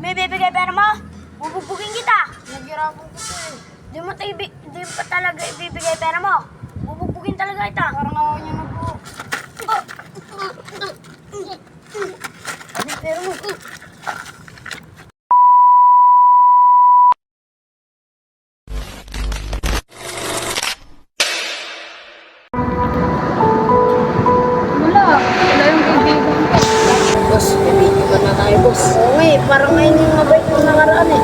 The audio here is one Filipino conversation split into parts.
may bibigay pera mo? Bubugbugin kita. Naghirapan ko po eh. Di mo pa talaga ibibigay pera mo. Bubugbugin talaga kita. Parang awa niyo na po. Ano pera mo? Wala yung kaibigan ko. Boss, bibigyan ka na tayo, boss. Oo nga eh, parang ngayon yung mabait yung nakaraan eh.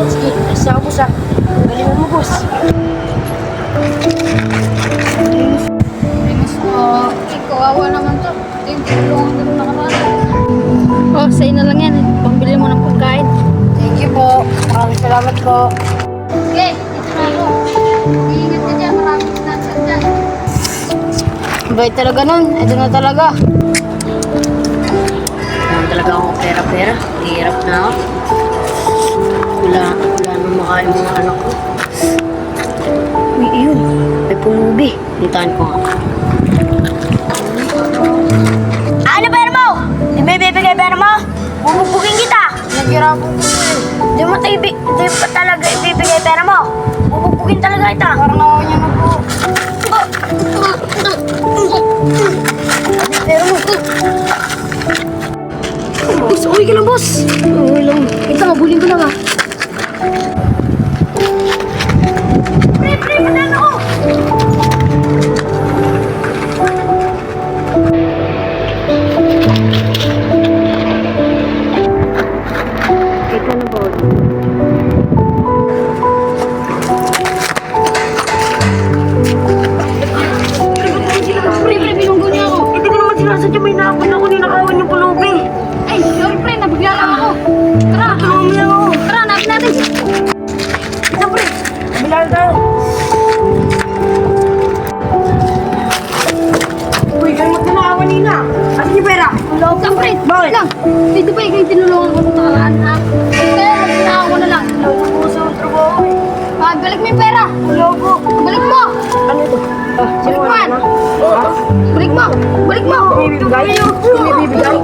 Sige, isa ako, boss, ha. Galingan mo, boss. Linis ko. Kawawa naman to. Ito yung tulungan ko nung nakaraan. Oh, sa'yo na lang yan. Pambili mo ng pagkain. Thank you po. Maraming salamat po. Okay, dito na ako. Iingat ka dyan. Maraming sinasad dyan. Bait talaga nun. Ito na talaga. Wala talaga akong pera-pera. Hirap na ako. Wala nang makain mga anak ko. Uy, yun. May pulubi. Puntahan ko nga. Ano pera mo? Di may bibigay pera mo? Bubugbugin kita. Naghirapan ko po eh. Di mo pa talaga ibibigay pera mo. Bubugbugin talaga kita. Parang awa niyo na po. Pero mo. Boss, uwi ka lang, boss. Uwi lang. Ito, mabulin ko lang, ha. Pre, madaan ako. Ito na ba? Pre, binunggo niya ako. Hindi ko naman sinasadya may nakapon ako ninakawan yung pulubi. Ay, sorry pre, nabigla lang ako. Tara, Tulungan mo lang ako. tara, hanapin natin. Ito, pre. Bilal tayo. Uy, ganun tinakawan nina. Asan yung pera? Loob lang pre. Bakit? Lang. Dito pa ikaw yung tinulungan ko nung nakaraan ha. Kaya nagtinaka ko na lang. Wala ko sa trabaho eh. Ah, balik mo yung pera. Wala ko. Balik mo. Ano ito? Balik mo yan. Ah? Balik mo. Balik mo. Bibigay? Bibigay?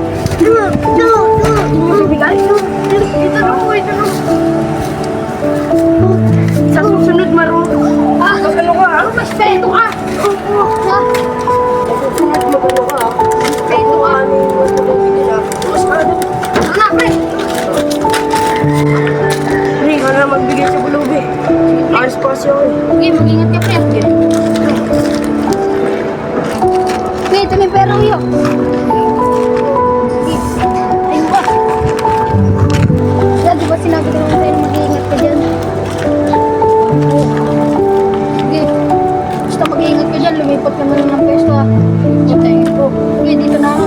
Bibigay? Ito na po, ito na. Sa susunod marunong. Ah, Magano ka, ha? respeto ka. Ha? Sa susunod magano ka, ha? Respeto ka. Ano yung matulog nila? Mas ano? Tara na pre. Hindi ka na magbigay sa bulubi. Ayos pa kasi ako eh. Okay, mag-ingat ka pre. Pre, ito na yung pera ko yun. Ayun ba? Yan, di ba sinabi ko naman sa'yo na mag-iingat ka dyan? Okay. Basta mag-iingat ka dyan, lumipat ka na lang ng pwesto ha. Thank you po. Okay, dito na ako.